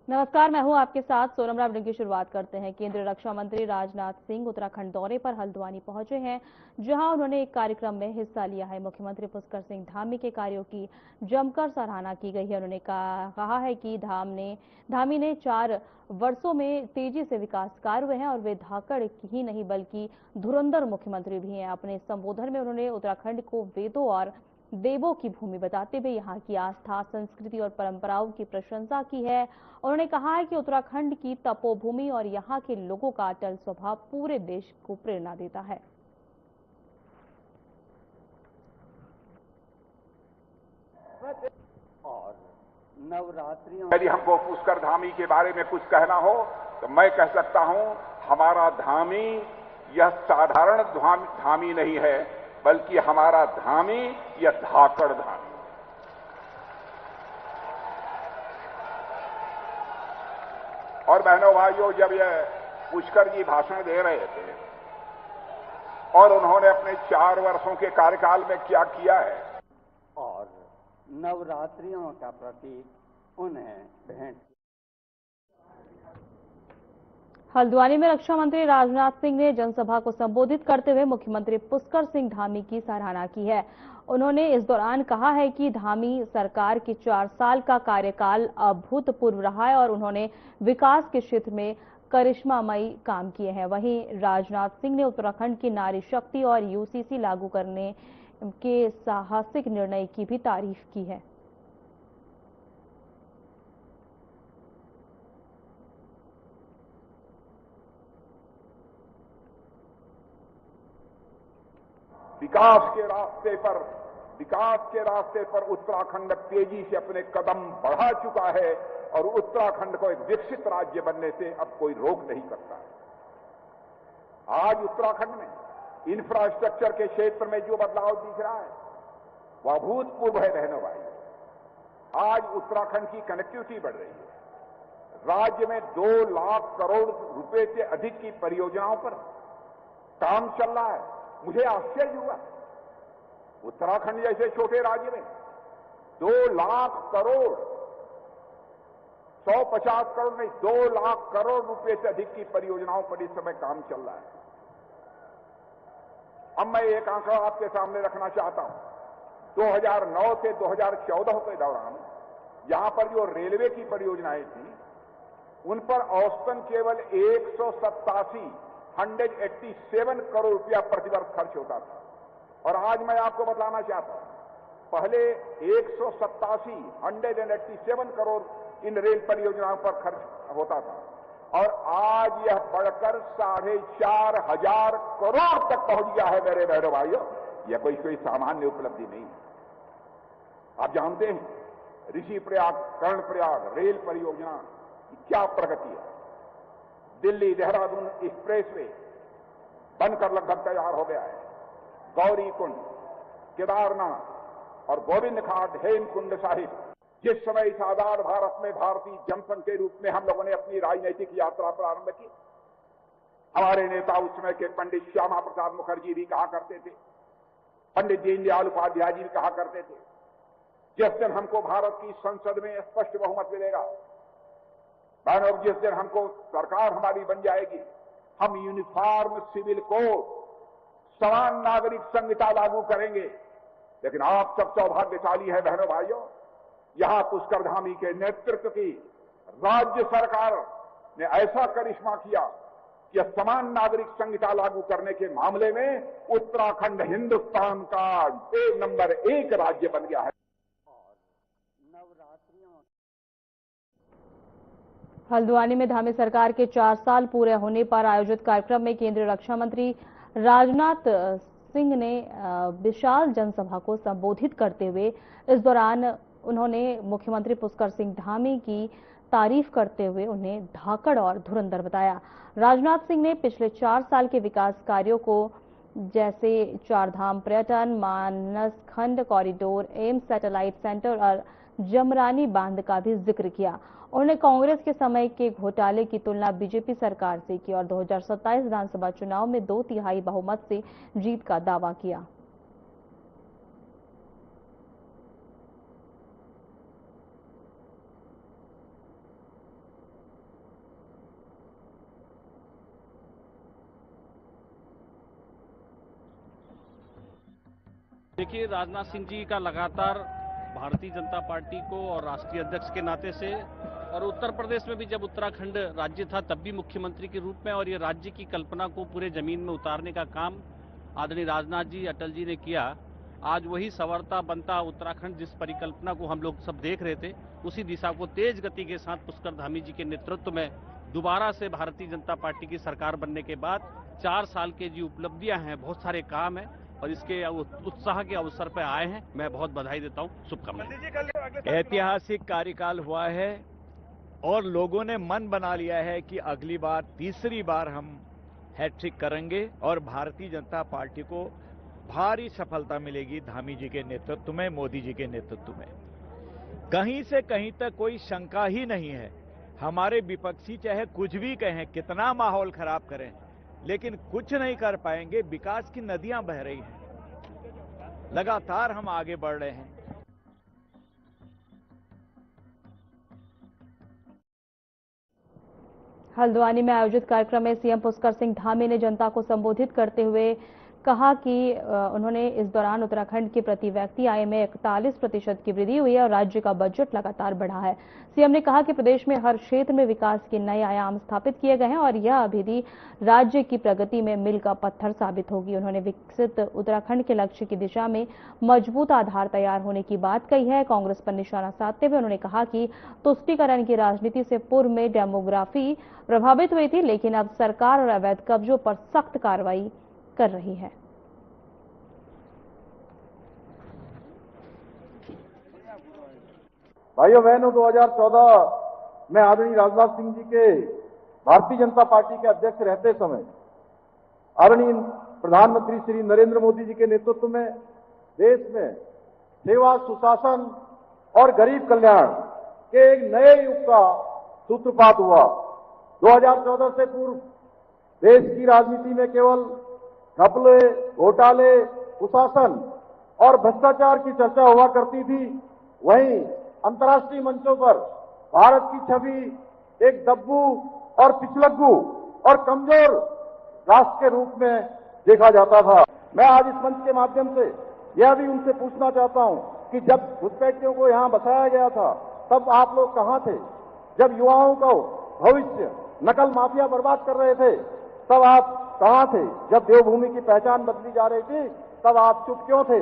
नमस्कार, मैं हूं आपके साथ सोनम राव। की शुरुआत करते हैं। केंद्रीय रक्षा मंत्री राजनाथ सिंह उत्तराखंड दौरे पर हल्द्वानी पहुंचे हैं, जहां उन्होंने एक कार्यक्रम में हिस्सा लिया है। मुख्यमंत्री पुष्कर सिंह धामी के कार्यों की जमकर सराहना की गई है। उन्होंने कहा है कि धामी ने 4 वर्षों में तेजी से विकास कार्य हुए हैं और वे धाकड़ ही नहीं बल्कि धुरंधर मुख्यमंत्री भी हैं। अपने संबोधन में उन्होंने उत्तराखंड को वेदों और देवों की भूमि बताते हुए यहाँ की आस्था, संस्कृति और परंपराओं की प्रशंसा की है। उन्होंने कहा है कि उत्तराखंड की तपोभूमि और यहाँ के लोगों का अटल स्वभाव पूरे देश को प्रेरणा देता है। और नवरात्रियों यदि हमको पुष्कर धामी के बारे में कुछ कहना हो तो मैं कह सकता हूं, हमारा धामी यह साधारण धामी नहीं है, बल्कि हमारा धामी यह धाकड़ धामी। और बहनों भाइयों, जब यह पुष्कर जी भाषण दे रहे थे और उन्होंने अपने 4 वर्षों के कार्यकाल में क्या किया है और नवरात्रियों का प्रतीक उन्हें भेंट। हल्द्वानी में रक्षा मंत्री राजनाथ सिंह ने जनसभा को संबोधित करते हुए मुख्यमंत्री पुष्कर सिंह धामी की सराहना की है। उन्होंने इस दौरान कहा है कि धामी सरकार के 4 साल का कार्यकाल अभूतपूर्व रहा है और उन्होंने विकास के क्षेत्र में करिश्मामयी काम किए हैं। वहीं राजनाथ सिंह ने उत्तराखंड की नारी शक्ति और यूसीसी लागू करने के साहसिक निर्णय की भी तारीफ की है। विकास के रास्ते पर उत्तराखंड तेजी से अपने कदम बढ़ा चुका है और उत्तराखंड को एक विकसित राज्य बनने से अब कोई रोक नहीं सकता है। आज उत्तराखंड में इंफ्रास्ट्रक्चर के क्षेत्र में जो बदलाव दिख रहा है वह अभूतपूर्व है। बहनों भाई, आज उत्तराखंड की कनेक्टिविटी बढ़ रही है। राज्य में 2 लाख करोड़ रुपए से अधिक की परियोजनाओं पर काम चल रहा है। मुझे आश्चर्य हुआ, उत्तराखंड जैसे छोटे राज्य में 2 लाख करोड़, 150 करोड़ नहीं, 2 लाख करोड़ रुपए से अधिक की परियोजनाओं पर इस समय काम चल रहा है। अब मैं एक आंकड़ा आपके सामने रखना चाहता हूं। 2009 से 2014 के दौरान यहां पर जो रेलवे की परियोजनाएं थी, उन पर औसतन केवल 187 करोड़ रुपया प्रतिवर्ष खर्च होता था। और आज मैं आपको बताना चाहता हूं, पहले 187 करोड़ इन रेल परियोजनाओं पर खर्च होता था और आज यह बढ़कर 4,500 करोड़ तक पहुंच गया है। मेरे बहनों भाइयों, यह कोई सामान्य उपलब्धि नहीं है। आप जानते हैं, ऋषि प्रयाग, कर्णप्रयाग रेल परियोजना की क्या प्रगति है। दिल्ली देहरादून एक्सप्रेसवे बनकर लगभग तैयार हो गया है। गौरी कुंड, केदारनाथ और गोविंद घाट, हेमकुंड साहिब, जिस समय इस आजाद भारत में भारतीय जनसंघ के रूप में हम लोगों ने अपनी राजनीतिक यात्रा प्रारंभ की, हमारे नेता उस समय के पंडित श्यामा प्रसाद मुखर्जी भी कहा करते थे, पंडित दीनदयाल उपाध्याय जी भी कहा करते थे, जिस दिन हमको भारत की संसद में स्पष्ट बहुमत मिलेगा, बहनों, जिस दिन हमको सरकार हमारी बन जाएगी, हम यूनिफॉर्म सिविल कोड, समान नागरिक संहिता लागू करेंगे। लेकिन आप सब सौभाग्यशाली है बहनों भाइयों, यहां पुष्कर धामी के नेतृत्व की राज्य सरकार ने ऐसा करिश्मा किया कि समान नागरिक संहिता लागू करने के मामले में उत्तराखंड हिंदुस्तान का नंबर 1 राज्य बन गया है। हल्द्वानी में धामी सरकार के 4 साल पूरे होने पर आयोजित कार्यक्रम में केंद्रीय रक्षा मंत्री राजनाथ सिंह ने विशाल जनसभा को संबोधित करते हुए इस दौरान उन्होंने मुख्यमंत्री पुष्कर सिंह धामी की तारीफ करते हुए उन्हें धाकड़ और धुरंधर बताया। राजनाथ सिंह ने पिछले 4 साल के विकास कार्यों को, जैसे 4 धाम पर्यटन, मानस खंड कॉरिडोर, एम्स सैटेलाइट सेंटर और जमरानी बांध का भी जिक्र किया। उन्होंने कांग्रेस के समय के घोटाले की तुलना बीजेपी सरकार से की और 2027 विधानसभा चुनाव में 2/3 बहुमत से जीत का दावा किया। देखिए, राजनाथ सिंह जी का लगातार भारतीय जनता पार्टी को और राष्ट्रीय अध्यक्ष के नाते से, और उत्तर प्रदेश में भी जब उत्तराखंड राज्य था तब भी मुख्यमंत्री के रूप में, और ये राज्य की कल्पना को पूरे जमीन में उतारने का काम आदरणीय राजनाथ जी, अटल जी ने किया। आज वही संवरता बनता उत्तराखंड जिस परिकल्पना को हम लोग सब देख रहे थे, उसी दिशा को तेज गति के साथ पुष्कर धामी जी के नेतृत्व में दोबारा से भारतीय जनता पार्टी की सरकार बनने के बाद 4 साल के जो उपलब्धियां हैं, बहुत सारे काम हैं और इसके उत्साह के अवसर पर आए हैं। मैं बहुत बधाई देता हूं, शुभकामनाएं। ऐतिहासिक कार्यकाल हुआ है और लोगों ने मन बना लिया है कि अगली बार, तीसरी बार हम हैट्रिक करेंगे और भारतीय जनता पार्टी को भारी सफलता मिलेगी धामी जी के नेतृत्व में, मोदी जी के नेतृत्व में। कहीं से कहीं तक कोई शंका ही नहीं है। हमारे विपक्षी चाहे कुछ भी कहें, कितना माहौल खराब करें, लेकिन कुछ नहीं कर पाएंगे। विकास की नदियां बह रही हैं, लगातार हम आगे बढ़ रहे हैं। हल्द्वानी में आयोजित कार्यक्रम में सीएम पुष्कर सिंह धामी ने जनता को संबोधित करते हुए कहा कि उन्होंने इस दौरान उत्तराखंड की प्रति व्यक्ति आय में 41% की वृद्धि हुई है और राज्य का बजट लगातार बढ़ा है। सीएम ने कहा कि प्रदेश में हर क्षेत्र में विकास के नए आयाम स्थापित किए गए हैं और यह अभिवृद्धि राज्य की प्रगति में मील का पत्थर साबित होगी। उन्होंने विकसित उत्तराखंड के लक्ष्य की दिशा में मजबूत आधार तैयार होने की बात कही है। कांग्रेस पर निशाना साधते हुए उन्होंने कहा कि तुष्टीकरण की राजनीति से पूर्व में डेमोग्राफी प्रभावित हुई थी, लेकिन अब सरकार और अवैध कब्जों पर सख्त कार्रवाई कर रही है। भाइयों बहनों, 2014 में आदरणीय राजनाथ सिंह जी के भारतीय जनता पार्टी के अध्यक्ष रहते समय आदरणीय प्रधानमंत्री श्री नरेंद्र मोदी जी के नेतृत्व में देश में सेवा, सुशासन और गरीब कल्याण के एक नए युग का सूत्रपात हुआ। 2014 से पूर्व देश की राजनीति में केवल घपले, घोटाले, कुशासन और भ्रष्टाचार की चर्चा हुआ करती थी। वहीं अंतर्राष्ट्रीय मंचों पर भारत की छवि एक दब्बू और पिछलग्गू और कमजोर राष्ट्र के रूप में देखा जाता था। मैं आज इस मंच के माध्यम से यह भी उनसे पूछना चाहता हूं कि जब घुसपैठियों को यहां बसाया गया था तब आप लोग कहां थे? जब युवाओं का भविष्य नकल माफिया बर्बाद कर रहे थे तब आप कहां थे? जब देवभूमि की पहचान बदली जा रही थी तब आप चुप क्यों थे?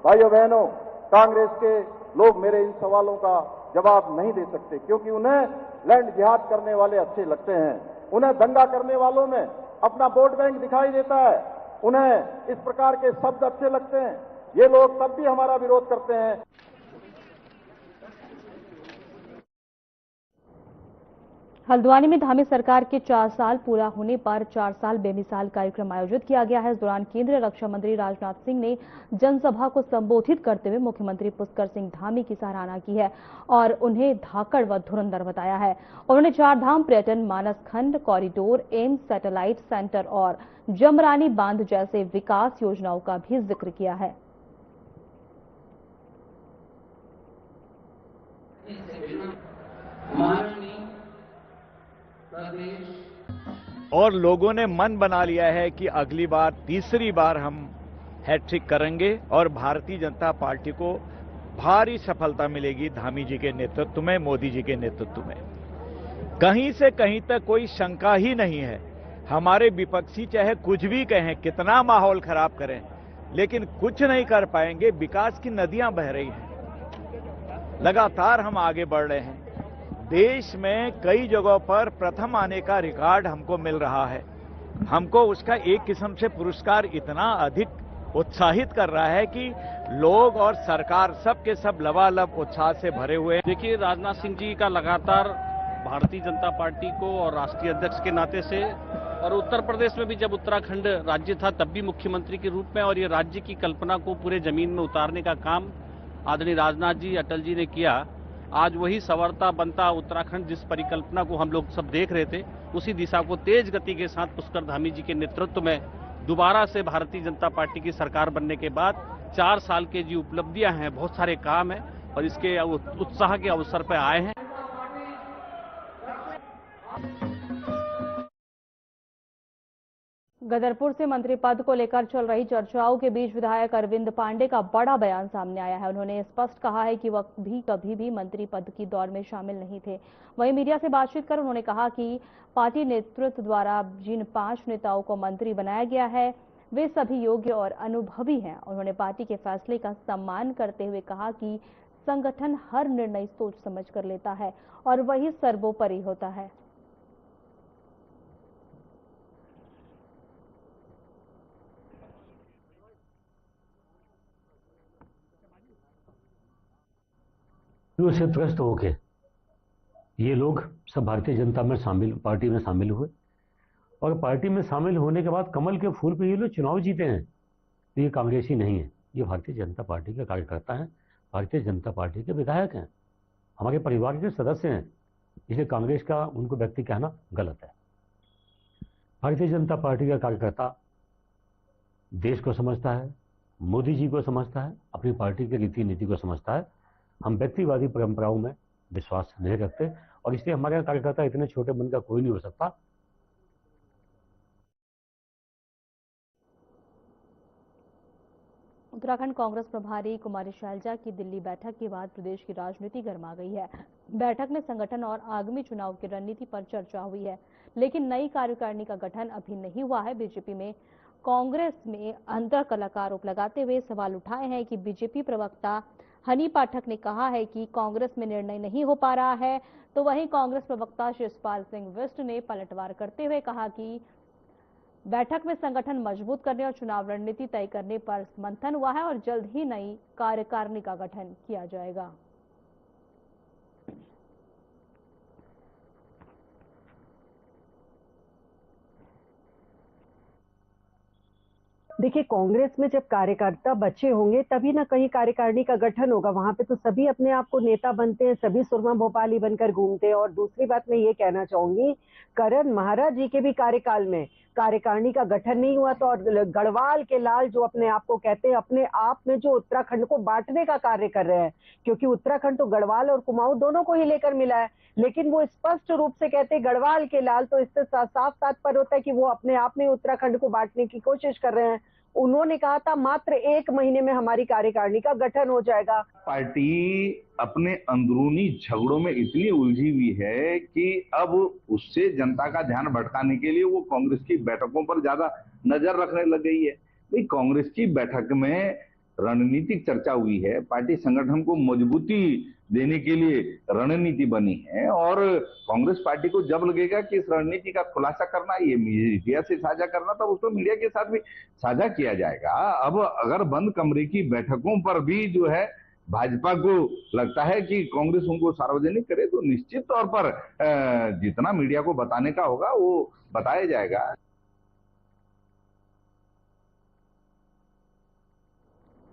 भाइयों बहनों, कांग्रेस के लोग मेरे इन सवालों का जवाब नहीं दे सकते, क्योंकि उन्हें लैंड जिहाद करने वाले अच्छे लगते हैं। उन्हें दंगा करने वालों में अपना वोट बैंक दिखाई देता है। उन्हें इस प्रकार के शब्द अच्छे लगते हैं। ये लोग तब भी हमारा विरोध करते हैं। हल्द्वानी में धामी सरकार के 4 साल पूरा होने पर 4 साल बेमिसाल कार्यक्रम आयोजित किया गया है। इस दौरान केंद्रीय रक्षा मंत्री राजनाथ सिंह ने जनसभा को संबोधित करते हुए मुख्यमंत्री पुष्कर सिंह धामी की सराहना की है और उन्हें धाकड़ व धुरंधर बताया है। उन्होंने 4 धाम पर्यटन, मानस खंड कॉरिडोर, एम्स सैटेलाइट सेंटर और जमरानी बांध जैसे विकास योजनाओं का भी जिक्र किया है। और लोगों ने मन बना लिया है कि अगली बार, तीसरी बार हम हैट्रिक करेंगे और भारतीय जनता पार्टी को भारी सफलता मिलेगी धामी जी के नेतृत्व में, मोदी जी के नेतृत्व में। कहीं से कहीं तक कोई शंका ही नहीं है। हमारे विपक्षी चाहे कुछ भी कहें, कितना माहौल खराब करें, लेकिन कुछ नहीं कर पाएंगे। विकास की नदियां बह रही हैं, लगातार हम आगे बढ़ रहे हैं। देश में कई जगहों पर प्रथम आने का रिकॉर्ड हमको मिल रहा है। हमको उसका एक किस्म से पुरस्कार इतना अधिक उत्साहित कर रहा है कि लोग और सरकार सब के सब लबालब उत्साह से भरे हुए हैं। देखिए, राजनाथ सिंह जी का लगातार भारतीय जनता पार्टी को और राष्ट्रीय अध्यक्ष के नाते से, और उत्तर प्रदेश में भी जब उत्तराखंड राज्य था तब भी मुख्यमंत्री के रूप में, और ये राज्य की कल्पना को पूरे जमीन में उतारने का काम आदरणीय राजनाथ जी, अटल जी ने किया। आज वही संवरता बनता उत्तराखंड जिस परिकल्पना को हम लोग सब देख रहे थे, उसी दिशा को तेज गति के साथ पुष्कर धामी जी के नेतृत्व में दोबारा से भारतीय जनता पार्टी की सरकार बनने के बाद 4 साल के जो उपलब्धियां हैं, बहुत सारे काम हैं और इसके उत्साह के अवसर पर आए हैं। गदरपुर से मंत्री पद को लेकर चल रही चर्चाओं के बीच विधायक अरविंद पांडे का बड़ा बयान सामने आया है। उन्होंने स्पष्ट कहा है कि वह भी कभी भी मंत्री पद की दौड़ में शामिल नहीं थे। वहीं मीडिया से बातचीत कर उन्होंने कहा कि पार्टी नेतृत्व द्वारा जिन 5 नेताओं को मंत्री बनाया गया है वे सभी योग्य और अनुभवी हैं। उन्होंने पार्टी के फैसले का सम्मान करते हुए कहा कि संगठन हर निर्णय सोच समझ कर लेता है और वही सर्वोपरि होता है। से त्रस्त होके ये लोग सब भारतीय जनता में पार्टी में शामिल हुए और पार्टी में शामिल होने के बाद कमल के फूल पे ये लोग चुनाव जीते हैं। तो ये कांग्रेसी नहीं है, ये भारतीय जनता पार्टी के कार्यकर्ता हैं, भारतीय जनता पार्टी के विधायक हैं, हमारे परिवार के सदस्य हैं। इसलिए कांग्रेस का उनको व्यक्ति कहना गलत है। भारतीय जनता पार्टी का कार्यकर्ता देश को समझता है, मोदी जी को समझता है, अपनी पार्टी के रीति नीति को समझता है। हम व्यक्तिवादी परंपराओं में विश्वास नहीं रखते और इसलिए हमारे कार्यकर्ता इतने छोटे मन का कोई नहीं हो सकता। उत्तराखंड कांग्रेस प्रभारी कुमारी शैलजा की दिल्ली बैठक के बाद प्रदेश की राजनीति गर्मा गई है। बैठक में संगठन और आगामी चुनाव की रणनीति पर चर्चा हुई है, लेकिन नई कार्यकारिणी का गठन अभी नहीं हुआ है। बीजेपी में कांग्रेस में अंतर्कलह का आरोप लगाते हुए सवाल उठाए हैं कि बीजेपी प्रवक्ता हनी पाठक ने कहा है कि कांग्रेस में निर्णय नहीं हो पा रहा है, तो वहीं कांग्रेस प्रवक्ता शिषपाल सिंह बिष्ट ने पलटवार करते हुए कहा कि बैठक में संगठन मजबूत करने और चुनाव रणनीति तय करने पर मंथन हुआ है और जल्द ही नई कार्यकारिणी का गठन किया जाएगा। देखिए, कांग्रेस में जब कार्यकर्ता बचे होंगे तभी ना कहीं कार्यकारिणी का गठन होगा। वहां पे तो सभी अपने आप को नेता बनते हैं, सभी सुरमा भोपाली बनकर घूमते हैं। और दूसरी बात मैं ये कहना चाहूंगी, करण महाराज जी के भी कार्यकाल में कार्यकारिणी का गठन नहीं हुआ। तो और गढ़वाल के लाल जो अपने आप को कहते हैं, अपने आप में जो उत्तराखंड को बांटने का कार्य कर रहे हैं, क्योंकि उत्तराखंड तो गढ़वाल और कुमाऊं दोनों को ही लेकर मिला है, लेकिन वो स्पष्ट रूप से कहते हैं गढ़वाल के लाल। तो इससे साफ तात्पर्य होता है कि वो अपने आप में उत्तराखंड को बांटने की कोशिश कर रहे हैं। उन्होंने कहा था मात्र 1 महीने में हमारी कार्यकारिणी का गठन हो जाएगा। पार्टी अपने अंदरूनी झगड़ों में इतनी उलझी हुई है कि अब उससे जनता का ध्यान भटकाने के लिए वो कांग्रेस की बैठकों पर ज्यादा नजर रखने लग गई है। भाई, कांग्रेस की बैठक में रणनीतिक चर्चा हुई है, पार्टी संगठन को मजबूती देने के लिए रणनीति बनी है और कांग्रेस पार्टी को जब लगेगा कि इस रणनीति का खुलासा करना, ये मीडिया से साझा करना, तब उसको मीडिया के साथ भी साझा किया जाएगा। अब अगर बंद कमरे की बैठकों पर भी जो है भाजपा को लगता है कि कांग्रेस उनको सार्वजनिक करे, तो निश्चित तौर पर जितना मीडिया को बताने का होगा वो बताया जाएगा।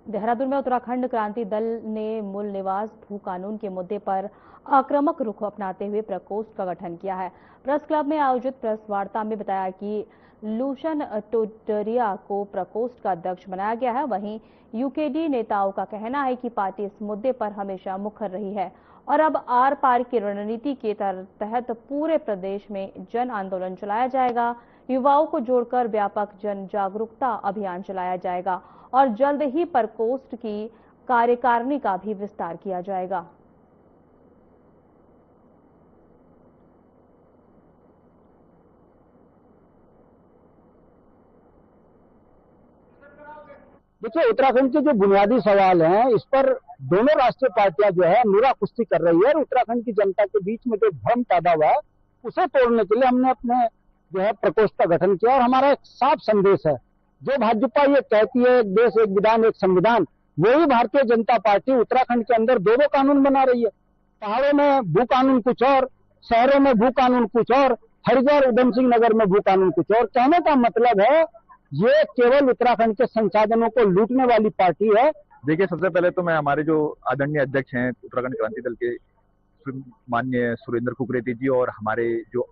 देहरादून में उत्तराखंड क्रांति दल ने मूल निवास भू कानून के मुद्दे पर आक्रामक रुख अपनाते हुए प्रकोष्ठ का गठन किया है। प्रेस क्लब में आयोजित प्रेस वार्ता में बताया कि लूशन टोटरिया को प्रकोष्ठ का अध्यक्ष बनाया गया है। वहीं यूकेडी नेताओं का कहना है कि पार्टी इस मुद्दे पर हमेशा मुखर रही है और अब आर पार की रणनीति के तहत पूरे प्रदेश में जन आंदोलन चलाया जाएगा। युवाओं को जोड़कर व्यापक जन जागरूकता अभियान चलाया जाएगा और जल्द ही प्रकोष्ठ की कार्यकारिणी का भी विस्तार किया जाएगा। देखिए, उत्तराखंड के जो बुनियादी सवाल हैं, इस पर दोनों राष्ट्रीय पार्टियां जो है मुरा कुश्ती कर रही है और उत्तराखंड की जनता के बीच में जो भ्रम पैदा हुआ है उसे तोड़ने के लिए हमने अपने जो है प्रकोष्ठ का गठन किया। और हमारा एक साफ संदेश है, जो भाजपा ये कहती है एक देश एक विधान एक संविधान, वही भारतीय जनता पार्टी उत्तराखंड के अंदर 2 कानून बना रही है। पहाड़ों में भू कानून कुछ और, शहरों में भू कानून कुछ और, हरिद्वार उधम सिंह नगर में भू कानून कुछ और। कहने का मतलब है ये केवल उत्तराखंड के संसाधनों को लूटने वाली पार्टी है। देखिए, सबसे पहले तो मैं हमारे जो आदरणीय अध्यक्ष हैं उत्तराखंड क्रांति दल के माननीय सुरेंद्र कुकरेती जी और हमारे जो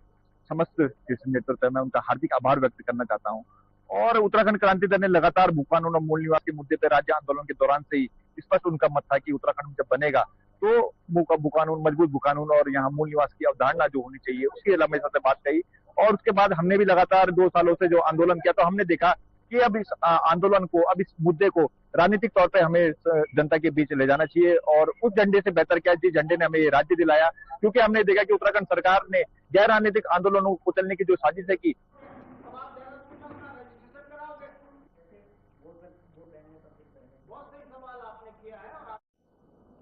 समस्त नेतृत्व है, मैं उनका हार्दिक आभार व्यक्त करना चाहता हूं। और उत्तराखंड क्रांति दल ने लगातार भू कानून और मूल निवास के मुद्दे पर राज्य आंदोलन के दौरान से ही स्पष्ट उनका मत था कि उत्तराखंड जब बनेगा तो भू कानून, मजबूत भू कानून और यहाँ मूल निवास की अवधारणा जो होनी चाहिए उसकी हमेशा से बात कही। और उसके बाद हमने भी लगातार 2 सालों से जो आंदोलन किया, तो हमने देखा कि अब इस आंदोलन को, अब इस मुद्दे को राजनीतिक तौर पे हमें जनता के बीच ले जाना चाहिए। और उस झंडे से बेहतर क्या, जिस झंडे ने हमें ये राज्य दिलाया, क्योंकि हमने देखा कि उत्तराखंड सरकार ने गैर राजनीतिक आंदोलनों को कुचलने की जो साजिश है की।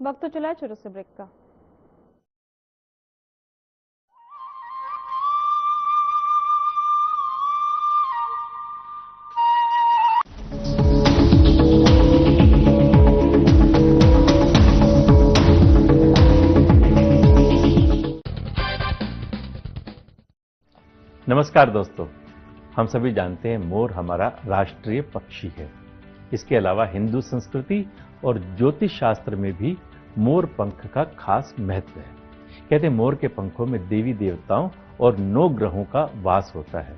वक्त तो चला है छोटे से ब्रेक का। नमस्कार दोस्तों, हम सभी जानते हैं मोर हमारा राष्ट्रीय पक्षी है। इसके अलावा हिंदू संस्कृति और ज्योतिष शास्त्र में भी मोर पंख का खास महत्व है। कहते हैं मोर के पंखों में देवी देवताओं और 9 ग्रहों का वास होता है।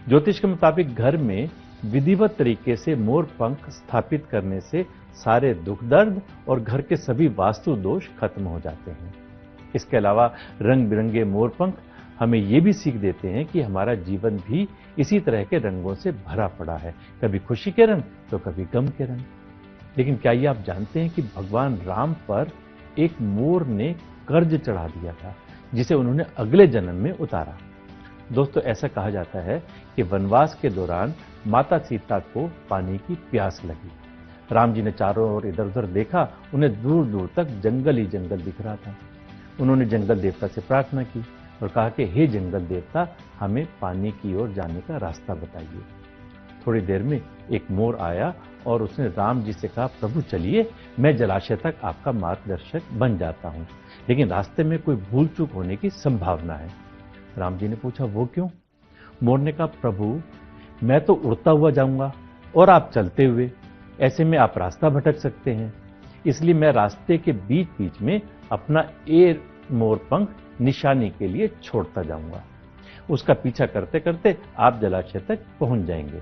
ज्योतिष के मुताबिक घर में विधिवत तरीके से मोर पंख स्थापित करने से सारे दुख दर्द और घर के सभी वास्तु दोष खत्म हो जाते हैं। इसके अलावा रंग बिरंगे मोर पंख हमें ये भी सीख देते हैं कि हमारा जीवन भी इसी तरह के रंगों से भरा पड़ा है, कभी खुशी के रंग तो कभी गम के रंग। लेकिन क्या ये आप जानते हैं कि भगवान राम पर एक मोर ने कर्ज चढ़ा दिया था, जिसे उन्होंने अगले जन्म में उतारा। दोस्तों, ऐसा कहा जाता है कि वनवास के दौरान माता सीता को पानी की प्यास लगी। राम जी ने चारों ओर इधर उधर देखा, उन्हें दूर दूर तक जंगल ही जंगल दिख रहा था। उन्होंने जंगल देवता से प्रार्थना की और कहा कि हे जंगल देवता, हमें पानी की ओर जाने का रास्ता बताइए। थोड़ी देर में एक मोर आया और उसने राम जी से कहा, प्रभु चलिए, मैं जलाशय तक आपका मार्गदर्शक बन जाता हूं, लेकिन रास्ते में कोई भूल चूक होने की संभावना है। राम जी ने पूछा, वो क्यों? मोर ने कहा, प्रभु मैं तो उड़ता हुआ जाऊंगा और आप चलते हुए, ऐसे में आप रास्ता भटक सकते हैं, इसलिए मैं रास्ते के बीच बीच में अपना मोर पंख निशानी के लिए छोड़ता जाऊंगा। उसका पीछा करते करते आप जलाशय तक पहुंच जाएंगे।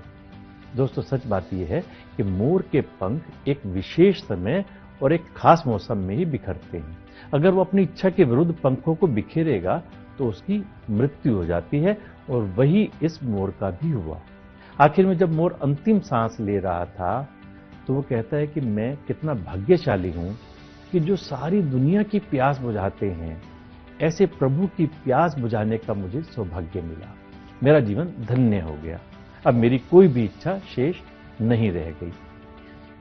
दोस्तों, सच बात यह है कि मोर के पंख एक विशेष समय और एक खास मौसम में ही बिखरते हैं। अगर वो अपनी इच्छा के विरुद्ध पंखों को बिखेरेगा तो उसकी मृत्यु हो जाती है, और वही इस मोर का भी हुआ। आखिर में जब मोर अंतिम सांस ले रहा था तो वो कहता है कि मैं कितना भाग्यशाली हूं कि जो सारी दुनिया की प्यास बुझाते हैं, ऐसे प्रभु की प्यास बुझाने का मुझे सौभाग्य मिला। मेरा जीवन धन्य हो गया, अब मेरी कोई भी इच्छा शेष नहीं रह गई।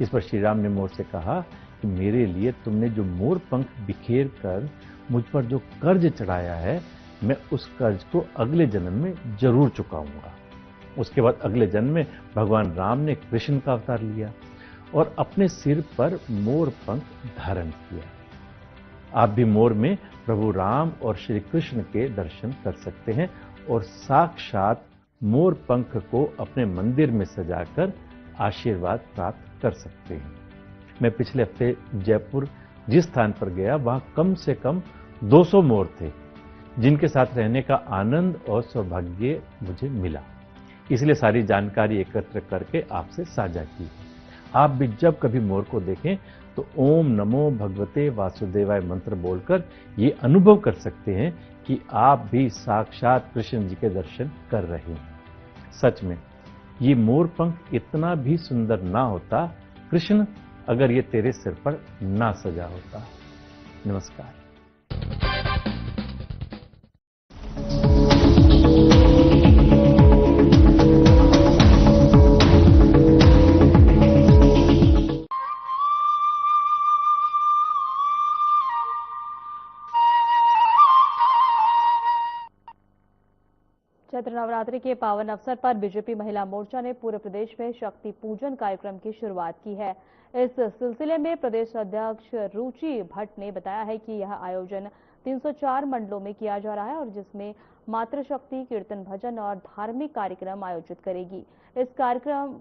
इस पर श्री राम ने मोर से कहा कि मेरे लिए तुमने जो मोर पंख बिखेर कर मुझ पर जो कर्ज चढ़ाया है, मैं उस कर्ज को अगले जन्म में जरूर चुकाऊंगा। उसके बाद अगले जन्म में भगवान राम ने कृष्ण का अवतार लिया और अपने सिर पर मोर पंख धारण किया। आप भी मोर में प्रभु राम और श्री कृष्ण के दर्शन कर सकते हैं और साक्षात मोर पंख को अपने मंदिर में सजाकर आशीर्वाद प्राप्त कर सकते हैं। मैं पिछले हफ्ते जयपुर जिस स्थान पर गया, वहां कम से कम 200 मोर थे, जिनके साथ रहने का आनंद और सौभाग्य मुझे मिला। इसलिए सारी जानकारी एकत्र करके आपसे साझा की। आप भी जब कभी मोर को देखें तो ओम नमो भगवते वासुदेवाय मंत्र बोलकर ये अनुभव कर सकते हैं कि आप भी साक्षात कृष्ण जी के दर्शन कर रहे हैं। सच में ये मोर पंख इतना भी सुंदर ना होता, कृष्ण, अगर ये तेरे सिर पर ना सजा होता। नमस्कार। चैत्र नवरात्रि के पावन अवसर पर बीजेपी महिला मोर्चा ने पूरे प्रदेश में शक्ति पूजन कार्यक्रम की शुरुआत की है। इस सिलसिले में प्रदेश अध्यक्ष रुचि भट्ट ने बताया है कि यह आयोजन 304 मंडलों में किया जा रहा है और जिसमें मातृशक्ति, कीर्तन भजन और धार्मिक कार्यक्रम आयोजित करेगी। इस कार्यक्रम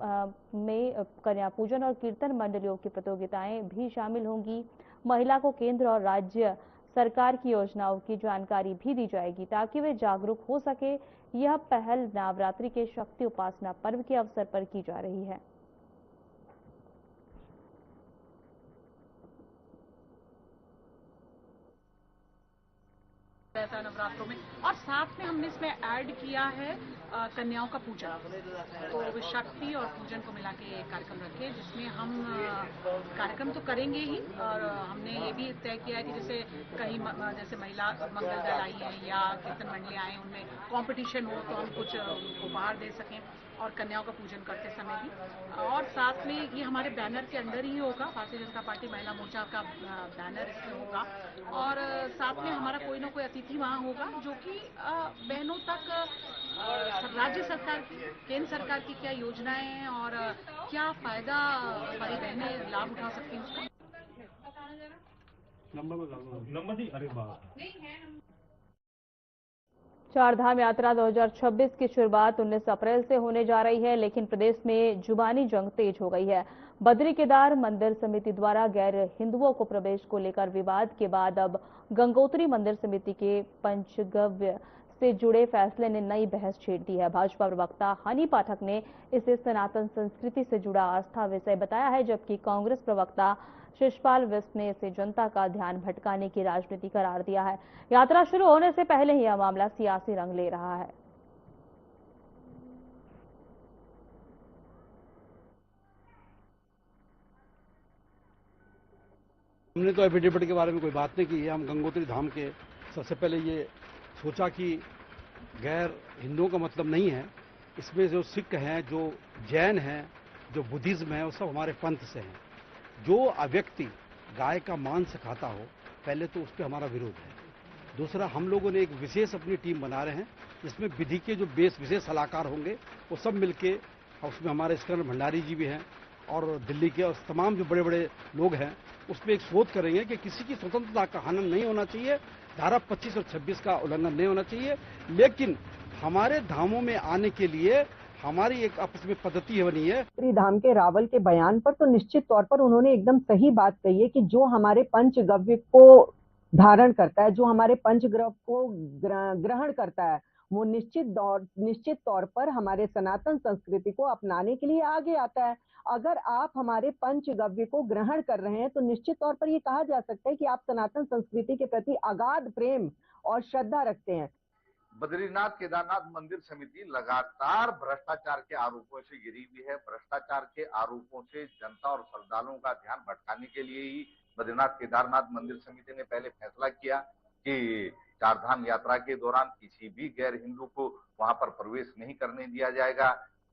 में कन्या पूजन और कीर्तन मंडलियों की प्रतियोगिताएं भी शामिल होंगी। महिला को केंद्र और राज्य सरकार की योजनाओं की जानकारी भी दी जाएगी ताकि वे जागरूक हो सके। यह पहल नवरात्रि के शक्ति उपासना पर्व के अवसर पर की जा रही है। रहता है नवरात्रों में। और साथ में हमने इसमें ऐड किया है कन्याओं का पूजन, तो शक्ति और पूजन को मिला के एक कार्यक्रम रखे, जिसमें हम कार्यक्रम तो करेंगे ही, और हमने ये भी तय किया है कि जैसे कहीं जैसे महिला मंगल दल आई है या कीर्तन मंडली आए, उनमें कंपटीशन हो तो हम कुछ उपहार दे सकें, और कन्याओं का पूजन करते समय भी। और साथ में ये हमारे बैनर के अंदर ही होगा, भारतीय जनता पार्टी महिला मोर्चा का बैनर इसमें होगा, और साथ में हमारा कोई ना कोई अतिथि वहाँ होगा जो कि बहनों तक राज्य सरकार की, केंद्र सरकार की क्या योजनाएं हैं और क्या फायदा हमारी बहनें लाभ उठा सकती हैं उसका। चारधाम यात्रा 2026 की शुरुआत 19 अप्रैल से होने जा रही है, लेकिन प्रदेश में जुबानी जंग तेज हो गई है। बद्री केदार मंदिर समिति द्वारा गैर हिंदुओं को प्रवेश को लेकर विवाद के बाद अब गंगोत्री मंदिर समिति के पंचगव्य से जुड़े फैसले ने नई बहस छेड़ दी है। भाजपा प्रवक्ता हनी पाठक ने इसे सनातन संस्कृति से जुड़ा आस्था विषय बताया है, जबकि कांग्रेस प्रवक्ता शिषपाल विष्ट ने इसे जनता का ध्यान भटकाने की राजनीति करार दिया है। यात्रा शुरू होने से पहले ही यह मामला सियासी रंग ले रहा है। हमने तो एफिडेविट के बारे में कोई बात नहीं की है। हम गंगोत्री धाम के सबसे पहले ये सोचा कि गैर हिंदुओं का मतलब नहीं है, इसमें जो सिख हैं, जो जैन हैं, जो बुद्धिज्म है, वो सब हमारे पंथ से हैं। जो व्यक्ति गाय का मांस खाता हो, पहले तो उस पर हमारा विरोध है। दूसरा, हम लोगों ने एक विशेष अपनी टीम बना रहे हैं, जिसमें विधि के जो विशेष सलाहकार होंगे वो सब मिलके, उसमें हमारे स्कंदर भंडारी जी भी हैं और दिल्ली के और तमाम जो बड़े बड़े लोग हैं, उसमें एक शोध करेंगे कि किसी की स्वतंत्रता का हनन नहीं होना चाहिए, धारा 25 और 26 का उल्लंघन नहीं होना चाहिए, लेकिन हमारे धामों में आने के लिए हमारी एक आपस में पद्धति बनी है। श्री धाम के रावल के बयान पर तो निश्चित तौर पर उन्होंने एकदम सही बात कही है कि जो हमारे पंचगव्य को धारण करता है, जो हमारे पंचग्रह को ग्रहण करता है, वो निश्चित तौर पर हमारे सनातन संस्कृति को अपनाने के लिए आगे आता है। अगर आप हमारे पंचगव्य को ग्रहण कर रहे हैं तो निश्चित तौर पर ये कहा जा सकता है कि आप सनातन संस्कृति के प्रति अगाध प्रेम और श्रद्धा रखते हैं। बद्रीनाथ केदारनाथ मंदिर समिति लगातार भ्रष्टाचार के आरोपों से घिरी हुई है। भ्रष्टाचार के आरोपों से जनता और श्रद्धालुओं का ध्यान भटकाने के लिए ही बद्रीनाथ केदारनाथ मंदिर समिति ने पहले फैसला किया कि चारधाम यात्रा के दौरान किसी भी गैर हिंदू को वहां पर प्रवेश नहीं करने दिया जाएगा।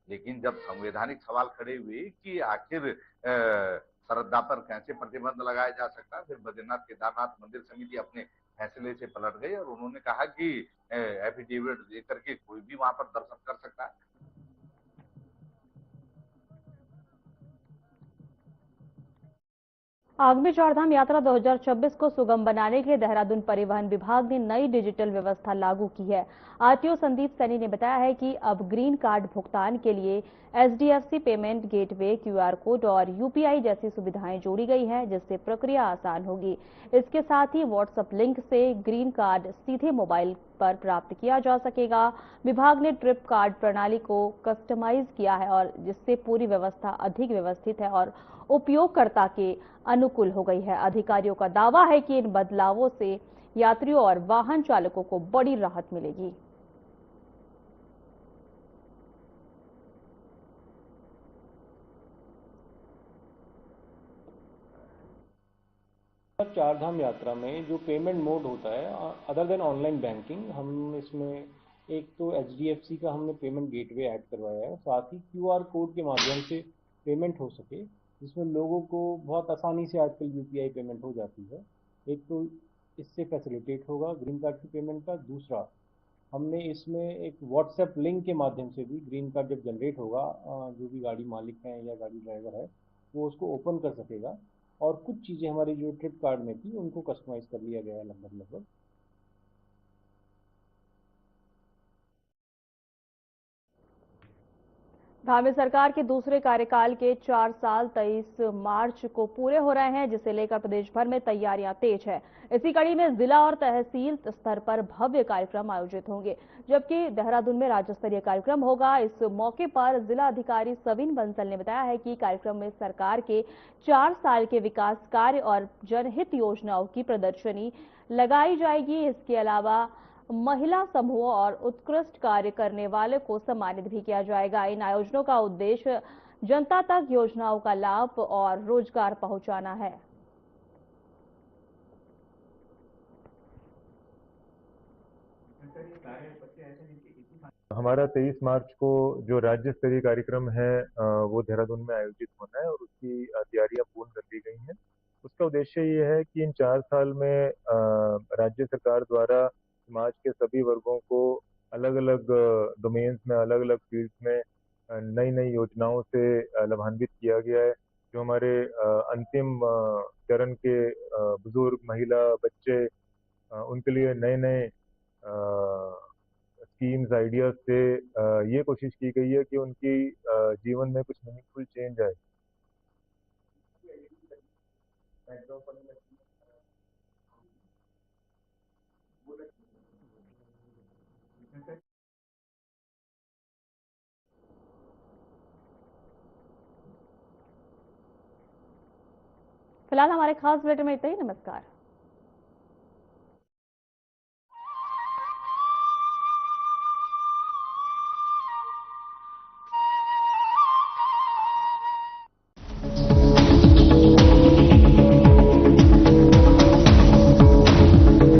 लेकिन जब संवैधानिक सवाल खड़े हुए कि आखिर श्रद्धा पर कैसे प्रतिबंध लगाया जा सकता है, फिर बद्रीनाथ केदारनाथ मंदिर समिति अपने फैसले से पलट गई और उन्होंने कहा कि एफिडेविट देकर के कोई भी वहां पर दर्शन कर सकता है। आगामी चारधाम यात्रा 2026 को सुगम बनाने के लिए देहरादून परिवहन विभाग ने नई डिजिटल व्यवस्था लागू की है। आरटीओ संदीप सैनी ने बताया है कि अब ग्रीन कार्ड भुगतान के लिए HDFC payment gateway, QR code और यूपीआई जैसी सुविधाएं जोड़ी गई हैं, जिससे प्रक्रिया आसान होगी। इसके साथ ही व्हाट्सएप लिंक से ग्रीन कार्ड सीधे मोबाइल पर प्राप्त किया जा सकेगा। विभाग ने ट्रिप कार्ड प्रणाली को कस्टमाइज किया है और जिससे पूरी व्यवस्था अधिक व्यवस्थित है और उपयोगकर्ता के अनुकूल हो गई है। अधिकारियों का दावा है कि इन बदलावों से यात्रियों और वाहन चालकों को बड़ी राहत मिलेगी। चारधाम यात्रा में जो पेमेंट मोड होता है अदर देन ऑनलाइन बैंकिंग, हम इसमें एक तो एचडीएफसी का हमने पेमेंट गेटवे ऐड करवाया है, साथ ही क्यूआर कोड के माध्यम से पेमेंट हो सके, जिसमें लोगों को बहुत आसानी से आजकल यूपीआई पेमेंट हो जाती है। एक तो इससे फैसिलिटेट होगा ग्रीन कार्ड की पेमेंट का। दूसरा, हमने इसमें एक व्हाट्सएप लिंक के माध्यम से भी ग्रीन कार्ड जब जनरेट होगा, जो भी गाड़ी मालिक हैं या गाड़ी ड्राइवर है वो उसको ओपन कर सकेगा। और कुछ चीज़ें हमारी जो ट्रिप कार्ड में थी उनको कस्टमाइज कर लिया गया है लगभग। भावी सरकार के दूसरे कार्यकाल के 4 साल 23 मार्च को पूरे हो रहे हैं, जिसे लेकर प्रदेश भर में तैयारियां तेज है। इसी कड़ी में जिला और तहसील स्तर पर भव्य कार्यक्रम आयोजित होंगे, जबकि देहरादून में राज्य स्तरीय कार्यक्रम होगा। इस मौके पर जिला अधिकारी सविन बंसल ने बताया है कि कार्यक्रम में सरकार के 4 साल के विकास कार्य और जनहित योजनाओं की प्रदर्शनी लगाई जाएगी। इसके अलावा महिला समूह और उत्कृष्ट कार्य करने वाले को सम्मानित भी किया जाएगा। इन आयोजनों का उद्देश्य जनता तक योजनाओं का लाभ और रोजगार पहुंचाना है। हमारा 23 मार्च को जो राज्य स्तरीय कार्यक्रम है वो देहरादून में आयोजित होना है और उसकी तैयारियां पूर्ण कर ली गई हैं। उसका उद्देश्य ये है कि इन 4 साल में राज्य सरकार द्वारा समाज के सभी वर्गों को अलग अलग डोमेन्स में, अलग अलग फील्ड्स में नई नई योजनाओं से लाभान्वित किया गया है। जो हमारे अंतिम चरण के बुजुर्ग, महिला, बच्चे, उनके लिए नए नए स्कीम्स, आइडियाज से ये कोशिश की गई है कि उनकी जीवन में कुछ मीनिंगफुल चेंज आए। फिलहाल हमारे खास बुलेटिन में इतना ही। नमस्कार।